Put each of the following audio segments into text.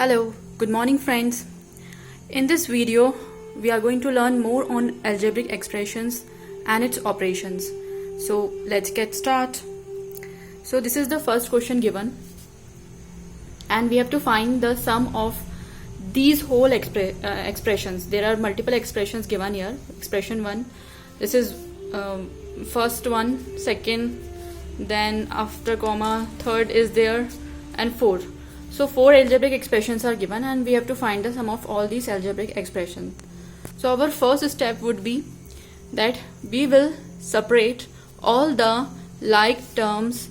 Hello, good morning friends. In this video, we are going to learn more on algebraic expressions and its operations. So let's get started. So this is the first question given and we have to find the sum of these whole expressions. There are multiple expressions given here. Expression 1, this is first one, second, then after comma, third is there, and fourth. So 4 algebraic expressions are given and we have to find the sum of all these algebraic expressions. So our first step would be that we will separate all the like terms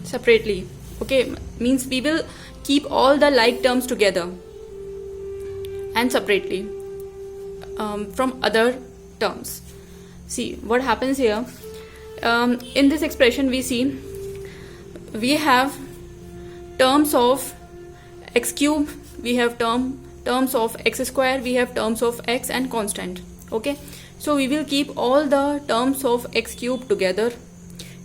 separately. Okay, means we will keep all the like terms together and separately from other terms. See what happens here. In this expression we see we have terms of x cube, we have terms of x square, we have terms of x and constant. Okay, so we will keep all the terms of x cube together,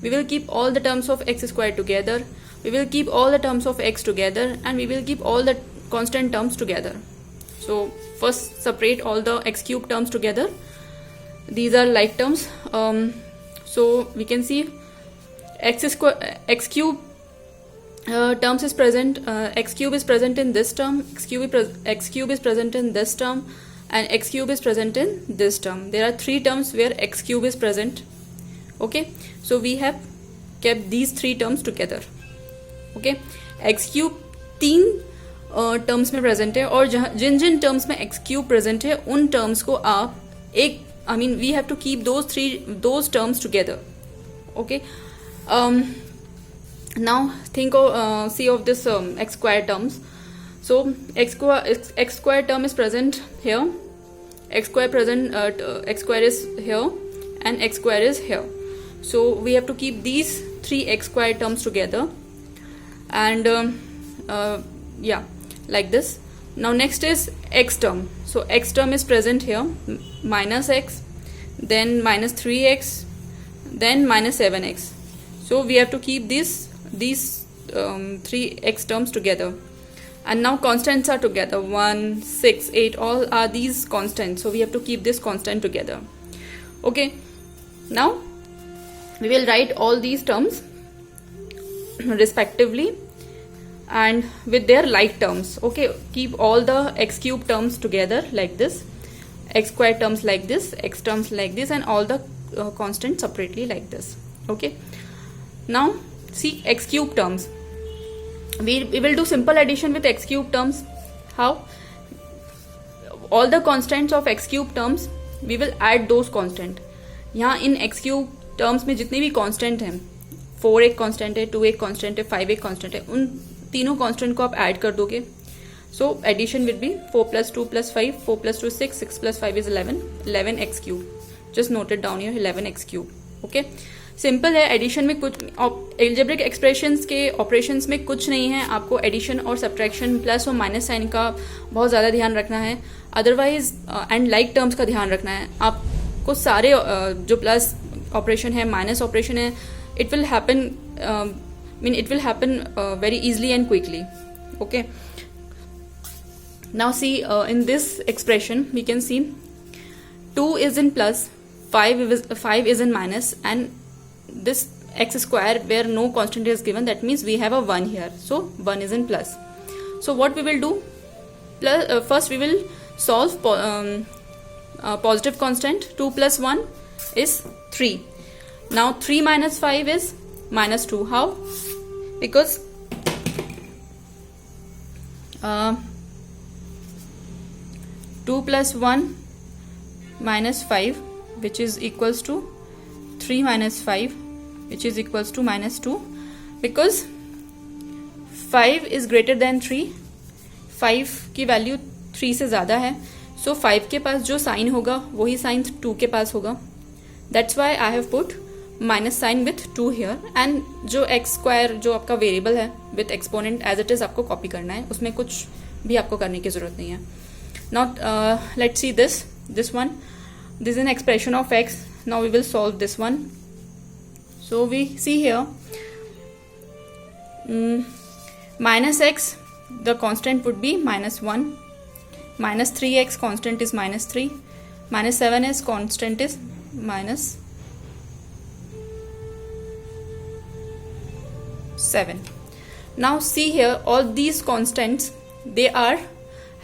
we will keep all the terms of x square together, we will keep all the terms of x together, and we will keep all the constant terms together. So first separate all the x cube terms together. These are like terms. So we can see x cube terms is present, x cube is present in this term, x cube is present in this term, and x cube is present in this term. There are 3 terms where x cube is present. Okay, so we have kept these 3 terms together. Okay, x cube 3 terms में present है और जिन जिन terms में x cube present है उन terms को आप एक we have to keep those terms together. Okay, now think of see of this x square terms. So x square term is present here, x square is here, and x square is here. So we have to keep these 3 x square terms together, and yeah, like this. Now next is x term. So x term is present here, minus x, then minus 3x, then minus 7x. So we have to keep these 3 x terms together. And now constants are together, 1, 6, 8, all are these constants. So we have to keep this constant together. Okay, now we will write all these terms respectively and with their like terms. Okay, keep all the x cube terms together like this, x square terms like this, x terms like this, and all the constants separately like this. Okay, now see x cube terms. We will do simple addition with x cube terms. How? All the constants of x cube terms we will add those constant. यहाँ इन x cube terms में जितने भी constant हैं, 4 एक constant है, 2 एक constant है, 5 एक constant है, उन तीनों constant को आप add कर दोगे. So addition will be 4 plus 2 plus 5, 4 plus 2 is 6, 6 plus 5 is 11, 11 x cube. Just note it down here, 11 x cube. Okay, simple है. एडिशन में कुछ एल्जेब्रिक एक्सप्रेशंस के ऑपरेशंस में कुछ नहीं है. आपको एडिशन और सब्ट्रैक्शन प्लस और माइनस साइन का बहुत ज़्यादा ध्यान रखना है, अदरवाइज एंड लाइक टर्म्स का ध्यान रखना है. आपको सारे जो प्लस ऑपरेशन है, माइनस ऑपरेशन है, it will happen very easily and quickly. Okay, now see in this expression we can see 2 is in plus, 5 is in minus, and this x square where no constant is given, that means we have a 1 here, so 1 is in plus. So what we will do, first we will solve positive constant. 2 plus 1 is 3. Now 3 minus 5 is minus 2. How? Because 2 plus 1 minus 5, which is equals to 3 minus 5, which is equals to minus 2, because 5 is greater than 3, 5 की value 3 से ज़्यादा है. सो 5 के पास जो sign होगा वही sign 2 के पास होगा. That's why I have put minus sign with 2 here. And जो एक्स स्क्वायर जो आपका वेरिएबल है with exponent as it is आपको कॉपी करना है, उसमें कुछ भी आपको करने की जरूरत नहीं है. Not let's see this one. This is an expression of x. Now we will solve this one. So we see here minus x the constant would be -1, -3x constant is -3, -7s constant is -7. Now see here, all these constants, they are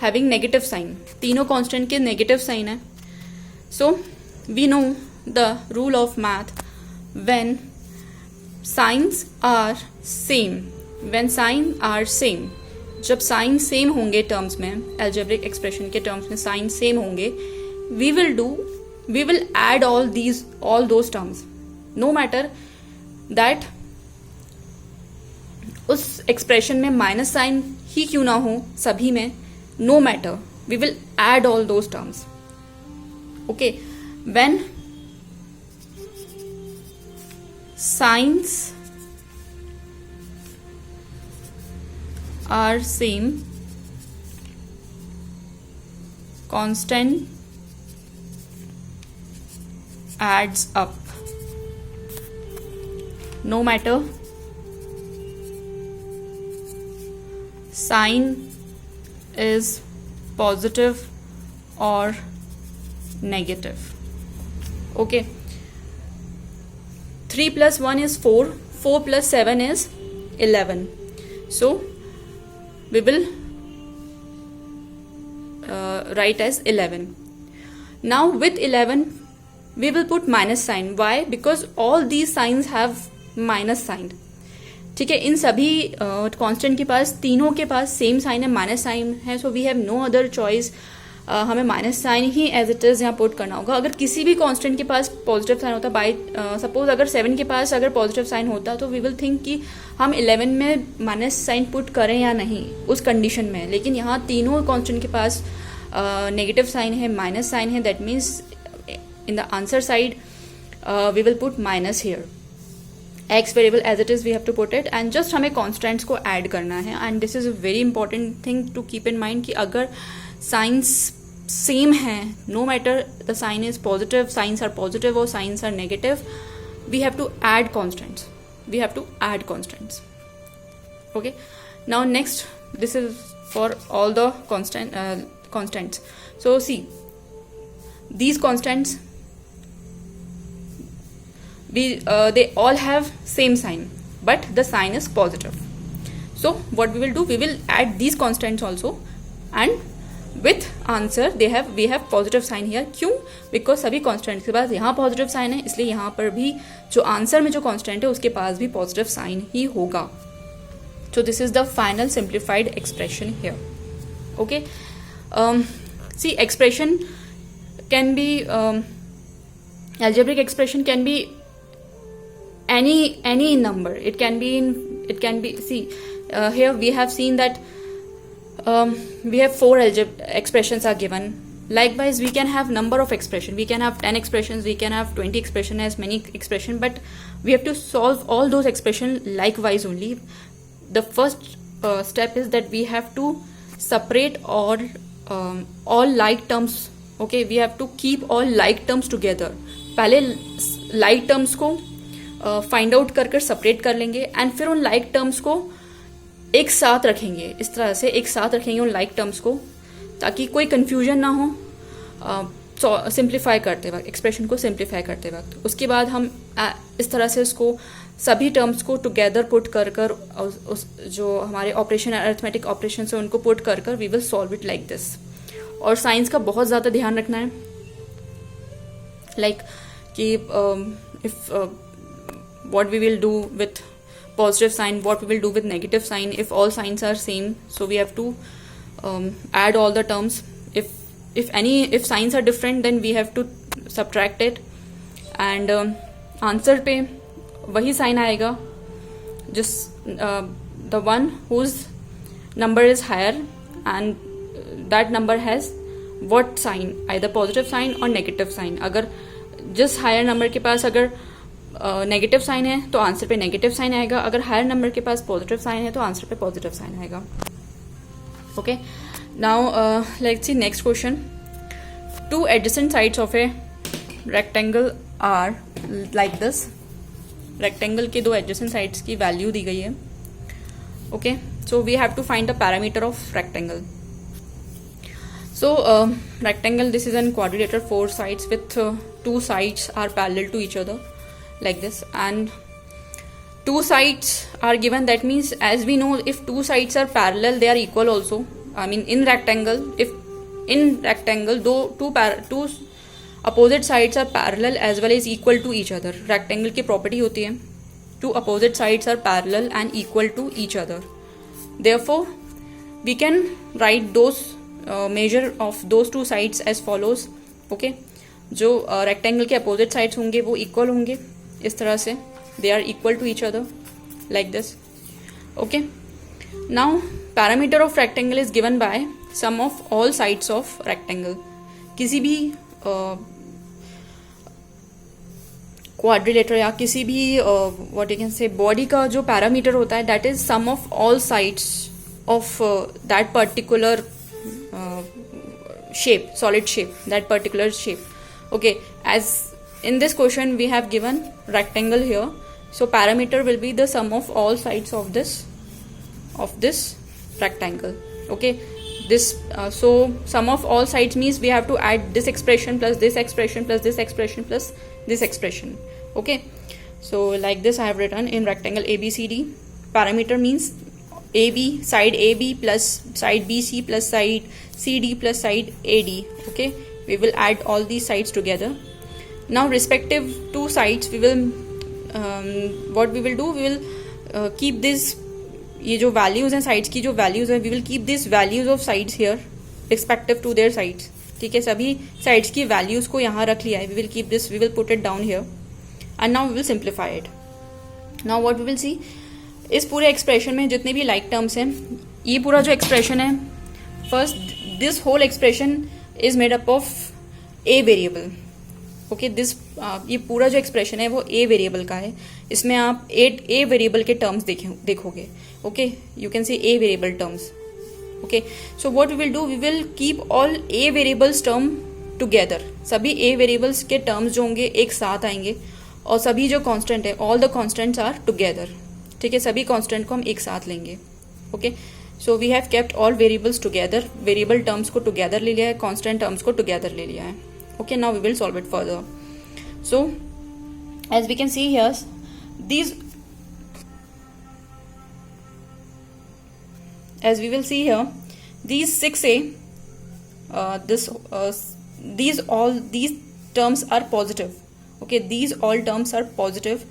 having negative sign. तीनों constant के negative sign है. So we know the rule of math, when signs are same, जब sign same होंगे terms में, algebraic expression के terms में sign same होंगे, we will add all those terms, no matter that उस expression में minus sign ही क्यों ना हो, सभी में, no matter, we will add all those terms. Okay, when signs are same, constant adds up, no matter sign is positive or negative. Okay, 3 plus 1 is 4, 4 plus 7 is 11. So we will write as 11. Now with 11 we will put minus sign. Why? Because all these signs have minus sign. ठीक है, इन सभी constant के पास, तीनों के पास same sign है, minus sign है. So we have no other choice, हमें माइनस साइन ही एज इट इज यहाँ पुट करना होगा. अगर किसी भी कांस्टेंट के पास पॉजिटिव साइन होता, बाय सपोज अगर 7 के पास अगर पॉजिटिव साइन होता, तो वी विल थिंक कि हम 11 में माइनस साइन पुट करें या नहीं उस कंडीशन में. लेकिन यहाँ तीनों कांस्टेंट के पास नेगेटिव साइन है, माइनस साइन है. That means in the answer side we will put minus here. X variable as it is we have to put it, and just हमें कॉन्स्टेंट्स को ऐड करना है. And this is a very important thing to keep in mind कि अगर signs same है, no matter the sign is positive, signs are positive और signs are negative, we have to add constants. Okay, now next, this is for all the constants. So see, these constants, they all have same sign, but the sign is positive. So what we will do, we will add these constants also, and with answer we have positive sign here. क्यों? Because सभी constants के पास यहाँ positive sign है, इसलिए यहाँ पर भी जो आंसर में जो constant है उसके पास भी positive sign ही होगा. So this is the final simplified expression here. Okay, see, expression can be algebraic expression can be any number. It can be see, here we have seen that we have 4 expressions are given. Likewise, we can have number of expression. We can have 10 expressions, we can have 20 expression, as many expression, but we have to solve all those expression likewise only. The first step is that we have to separate all like terms. Okay, we have to keep all like terms together. पहले like terms को find out कर separate कर लेंगे, and फिर उन like terms को एक साथ रखेंगे. इस तरह से एक साथ रखेंगे उन like terms को, ताकि कोई confusion ना हो सिंप्लीफाई करते वक्त, एक्सप्रेशन को सिंप्लीफाई करते वक्त. उसके बाद हम इस तरह से उसको सभी टर्म्स को टुगेदर पुट कर उस जो हमारे ऑपरेशन अरिथमेटिक ऑपरेशन है उनको पुट कर we will solve it like this. और साइंस का बहुत ज़्यादा ध्यान रखना है, लाइक कि if what we will do with positive sign, what we will do with negative sign, if all signs are same. So we have to add all the terms. If signs are different, then we have to subtract it. And answer पे वही sign आएगा, just the one whose number is higher, and that number has what sign, either positive sign or negative sign. अगर जिस higher number के पास अगर negative sign है तो answer पे नेगेटिव साइन आएगा, अगर हायर नंबर के पास पॉजिटिव साइन है तो आंसर पे पॉजिटिव साइन आएगा. Okay, now let's see next question. 2 adjacent sides of a rectangle are like this. Rectangle के 2 एडजेसेंट साइड्स की वैल्यू दी गई है. Okay, so we have to find the parameter of rectangle. So rectangle, this is a quadrilateral, 4 sides with 2 sides are parallel to each other like this, and 2 sides are given. That means, as we know, if 2 sides are parallel, they are equal also. I mean, in rectangle, if in rectangle though two opposite sides are parallel as well as equal to each other. Rectangle की property होती है, 2 opposite sides are parallel and equal to each other. Therefore, we can write those measure of those 2 sides as follows. Okay, जो rectangle के opposite sides होंगे वो equal होंगे इस तरह से, they are equal to each other like this. Okay, now parameter of rectangle is given by sum of all sides of rectangle. किसी भी क्वाड्रिलेटर या किसी भी what you can say body का जो पैरामीटर होता है, that is sum of all sides of that particular shape, solid shape, that particular shape. Okay, as in this question we have given rectangle here, so parameter will be the sum of all sides of this rectangle. Okay, this so sum of all sides means we have to add this expression plus this expression plus this expression plus this expression. Okay, so like this I have written in rectangle ABCD. Parameter means AB, side AB plus side BC plus side CD plus side AD. Okay, we will add all these sides together. Now respective to sides we will what we will do, we will keep this, ये जो values हैं sides की जो values हैं, we will keep these values of sides here respective to their sides. ठीक है, सभी sides की values को यहाँ रख लिया है. We will keep this, we will put it down here and now we will simplify it. Now what we will see, इस पूरे एक्सप्रेशन में जितने भी लाइक टर्म्स हैं, ये पूरा जो एक्सप्रेशन है, first this whole expression is made up of a variable. Okay, this ये पूरा जो एक्सप्रेशन है वो ए वेरिएबल का है. इसमें आप 8 ए वेरिएबल के टर्म्स देखोगे. Okay, you can say a variable terms. Okay, so what we will do, we will keep all a variables term together. सभी ए वेरिएबल्स के टर्म्स जो होंगे एक साथ आएंगे और सभी जो कांस्टेंट है, all the constants are together. ठीक है, सभी कांस्टेंट को हम एक साथ लेंगे. Okay, so we have kept all variables together. Variable terms को टुगेदर ले लिया है, कांस्टेंट टर्म्स को टुगेदर ले लिया है. Okay, now we will solve it further. So as we can see here, these as we will see here, these 6a these terms are positive. Okay, these all terms are positive.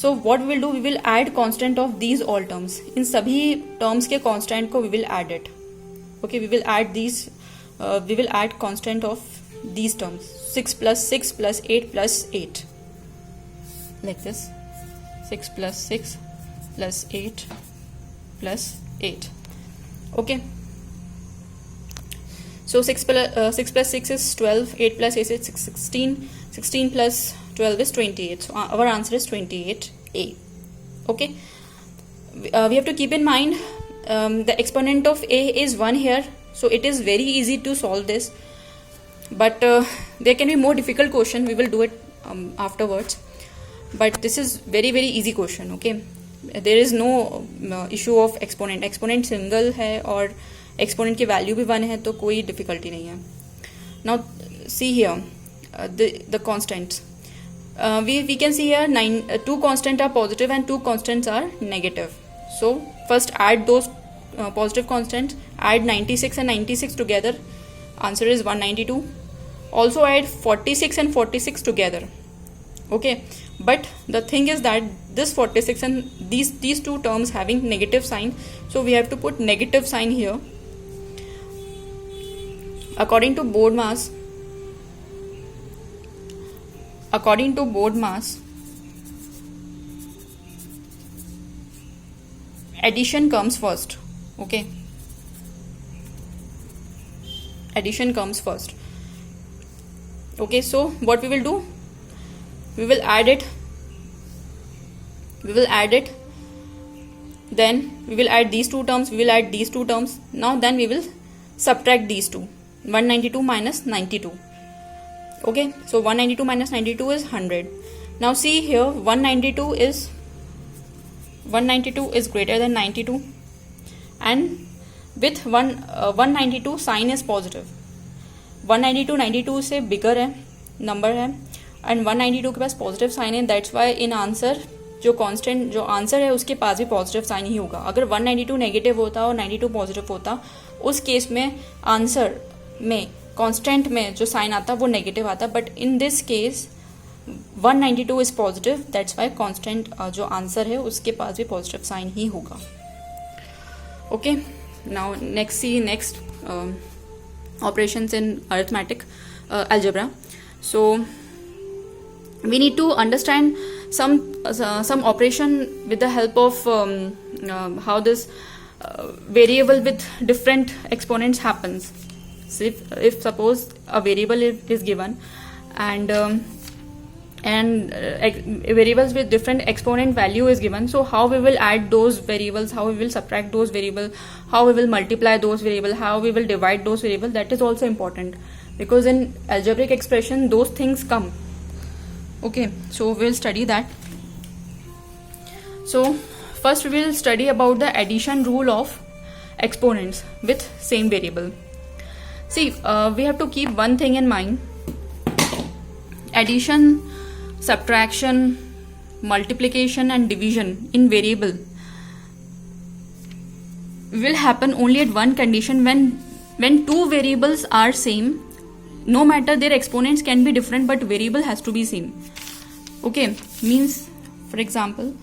So what we will do, we will add constant of these all terms. In सभी terms के constant को we will add it. Okay, we will add these we will add constant of these terms. 6 plus 6 plus 8 plus 8 like this. 6 plus 6 plus 8 plus 8. Okay, so 6 plus 6 is 12, 8 plus 8 is 16, 16 plus 12 is 28. So our answer is 28a. Okay, we have to keep in mind the exponent of a is 1 here, so it is very easy to solve this, but there can be more difficult question. We will do it afterwards, but this is very easy question. Okay, there is no issue of exponent. Exponent single है और exponent की value भी 1 है, तो कोई difficulty नहीं है. Now see here the constants. We can see here 2 constants are positive and 2 constants are negative. So first add those positive constants. Add 96 and 96 together. Answer is 192. Also add 46 and 46 together. Okay, but the thing is that this 46 and these two terms having negative sign, so we have to put negative sign here. According to board mass, addition comes first. Okay, addition comes first. Okay, so what we will do, we will add it, then we will add these two terms, we will add these two terms. Now then we will subtract these two. 192 minus 92. Okay, so 192 minus 92 is 100. Now see here, 192 is 192 is greater than 92, and with 192 sign is positive. 192 92 से बिगर है number है, and 192 के पास positive sign है. That's why in answer जो constant जो answer है उसके पास भी पॉजिटिव साइन ही होगा. अगर 192 नेगेटिव होता और 92 पॉजिटिव होता, उस केस में आंसर में कांस्टेंट में जो साइन आता वो नेगेटिव आता. But in this case 192 is positive, that's why constant जो आंसर है उसके पास भी पॉजिटिव साइन ही होगा. Okay, now next operations in arithmetic algebra. So we need to understand some operation with the help of how this variable with different exponents happens. So if suppose a variable is given and variables with different exponent value is given, so how we will add those variables, how we will subtract those variables, how we will multiply those variables, how we will divide those variables, that is also important, because in algebraic expression those things come. Okay, so we will study that. So first we will study about the addition rule of exponents with same variable. See, we have to keep one thing in mind: addition, subtraction, multiplication and division in variable will happen only at one condition, when two variables are same. No matter their exponents can be different, but variable has to be same. Okay, means for example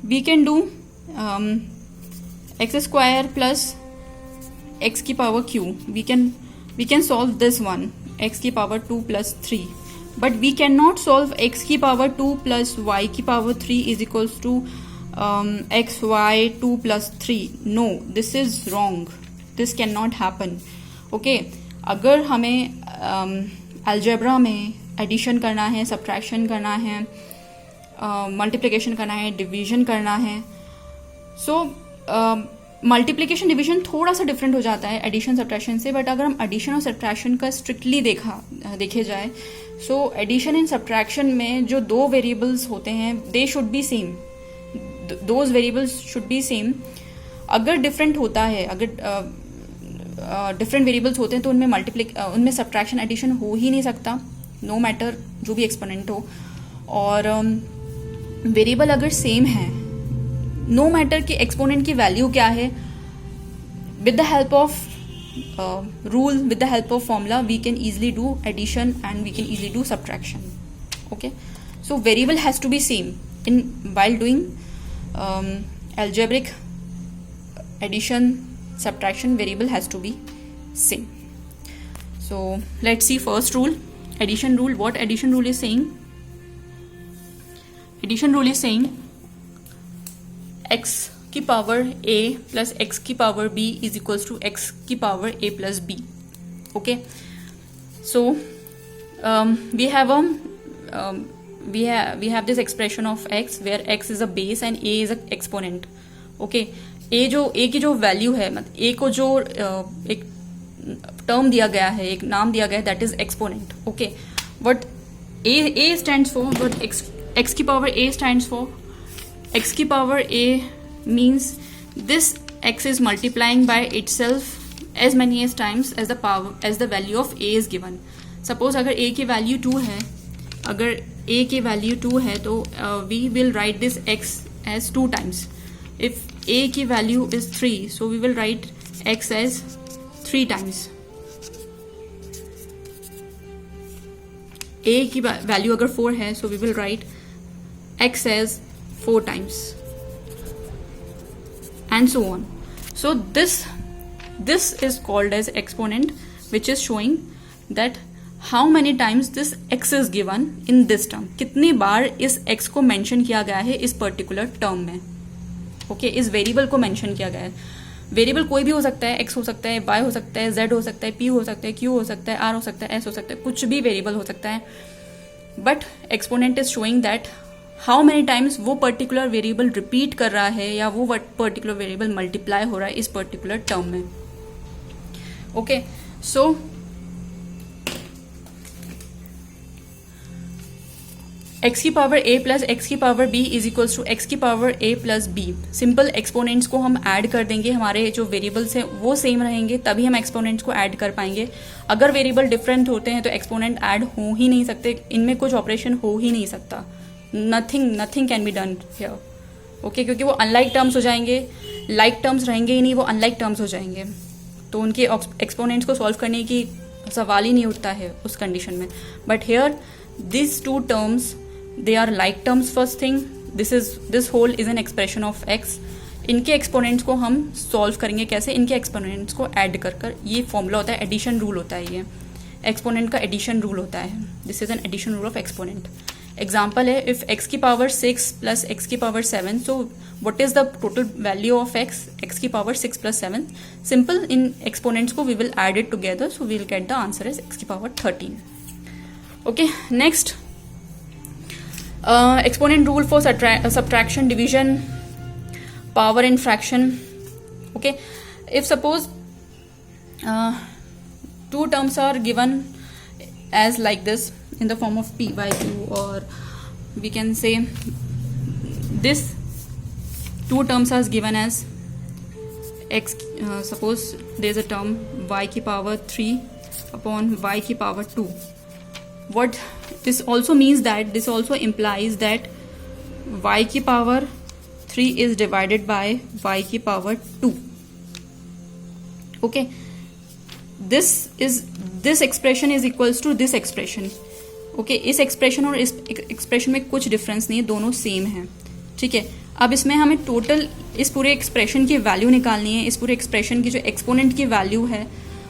we can do x square plus x की power q. We can solve this one, x की power 2 plus 3. But we cannot solve x की power 2 plus y की power 3 is equals to x y 2 plus 3. No, this is wrong. This cannot happen. Okay, अगर हमें algebra में addition करना है, subtraction करना है, multiplication करना है, division करना है, so मल्टीप्लिकेशन डिवीजन थोड़ा सा डिफरेंट हो जाता है एडिशन सब्ट्रैक्शन से. बट अगर हम एडिशन और सब्ट्रैक्शन का स्ट्रिक्टली देखे जाए, सो एडिशन एंड सब्ट्रैक्शन में जो दो वेरिएबल्स होते हैं they should be same. Those variables should be same. अगर डिफरेंट होता है, अगर डिफरेंट वेरिएबल्स होते हैं तो उनमें सब्ट्रैक्शन एडिशन हो ही नहीं सकता, नो मैटर जो भी एक्सपोनेंट हो. और वेरिएबल अगर सेम है, नो मैटर कि एक्सपोनेंट की वैल्यू क्या है, with the help of rule, with the help of formula, we can easily do addition and we can easily do subtraction. Okay, so variable has to be same in while doing algebraic addition, subtraction. Variable has to be same. So let's see first rule, addition rule. What addition rule is saying? Addition rule is saying x की power a plus x की power b is equals to x की power a plus b. Okay, so we have this expression of x where x is a base and a is a exponent. Okay, a की जो value है, मतलब a को जो एक term दिया गया है, एक नाम दिया गया है, that is exponent. Okay, what a stands for, what x की power a stands for, x की power a means this x is multiplying by itself as many as times as the value of a is given. Suppose अगर a की value 2 है, अगर a की value 2 है तो we will write this x as 2 times. If a की value is 3, so we will write x as 3 times. a की value अगर 4 है, so we will write x as 4 times. And so on. So this is called as exponent, which is showing that how many times this x is given in this term. कितनी बार इस x को mention किया गया है इस particular term में. Okay, इस variable को मेंशन किया गया है. वेरिएबल कोई भी हो सकता है, x हो सकता है, y हो सकता है, z हो सकता है, p हो सकता है, q हो सकता है, r हो सकता है, s हो सकता है, कुछ भी वेरिएबल हो सकता है. But exponent is showing that how many times वो पर्टिकुलर वेरिएबल रिपीट कर रहा है या वो पर्टिकुलर वेरिएबल मल्टीप्लाई हो रहा है इस पर्टिकुलर टर्म में. ओके, सो एक्स की पावर a प्लस एक्स की power b is equals to x की power a plus b. Simple exponents को हम ऐड कर देंगे, हमारे जो वेरिएबल्स हैं वो सेम रहेंगे, तभी हम एक्सपोनेंट्स को ऐड कर पाएंगे. अगर वेरिएबल डिफरेंट होते हैं तो एक्सपोनेंट ऐड हो ही नहीं सकते, इनमें कुछ ऑपरेशन हो ही नहीं सकता. Nothing can be done here. Okay, क्योंकि वो अनलाइक टर्म्स हो जाएंगे, लाइक टर्म्स रहेंगे ही नहीं, वो अनलाइक टर्म्स हो जाएंगे. तो उनके एक्सपोनेंट्स को सॉल्व करने की सवाल ही नहीं उठता है उस कंडीशन में. But here this two terms they are like terms. first thing, this whole is an expression of x. इनके एक्सपोनेंट्स को हम सॉल्व करेंगे कैसे? इनके एक्सपोनेंट्स को ऐड कर कर. ये फॉर्मूला होता है, एडिशन रूल होता है, ये एक्सपोनेंट का एडिशन रूल होता है. This is an addition rule of exponent. Example है, इफ x की पावर 6 प्लस x की power 7, so what is the total value of x की power 6 plus 7. Simple, in exponents को we will add it together, so we will get the answer is x की power 13. Okay, next, exponent rule for subtraction, division, power and fraction. Okay, if suppose two terms are given as like this in the form of p by q, or we can say this two terms are given as x. Suppose there is a term y की power 3 upon y की power 2. What this also means, that this also implies that y की power 3 is divided by y की power 2. Okay, this expression is equals to this expression. Okay, इस expression और इस expression में कुछ difference नहीं है, दोनों same है. ठीक है, अब इसमें हमें टोटल इस पूरे expression की वैल्यू निकालनी है. इस पूरे expression की जो exponent की वैल्यू है,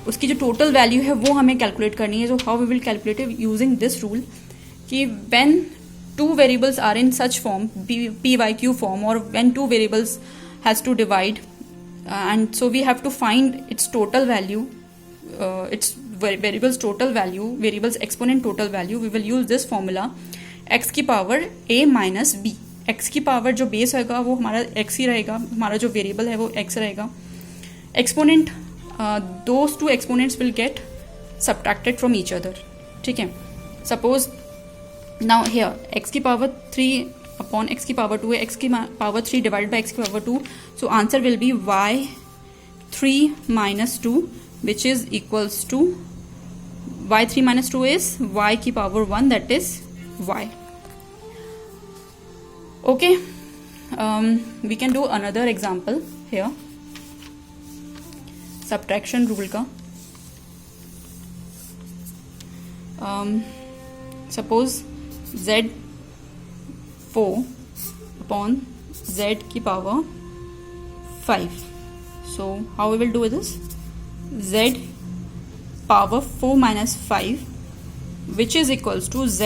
उसकी जो टोटल वैल्यू है वो हमें कैलकुलेट करनी है. जो how we will calculate it using this rule, कि when two variables are in such form, P Y Q form, और when two variables has to divide, and so we have to find its total value, its variables total value, variables exponent total value. We will use this formula, x की power a minus b. X की power जो base होगा वो हमारा x ही रहेगा, हमारा जो variable है वो x रहेगा. Exponent, those two exponents will get subtracted from each other. ठीक है, suppose now here x की power 3 upon x की power 2 है, x की power 3 divided by x की power 2, so answer will be y 3 minus 2, which is equals to y 3 minus 2 is y की power 1, that is y. Okay, we can do another example here. Subtraction rule का. Suppose z4 upon z की power 5. So how we will do this? z power 4 minus 5 which is equals to z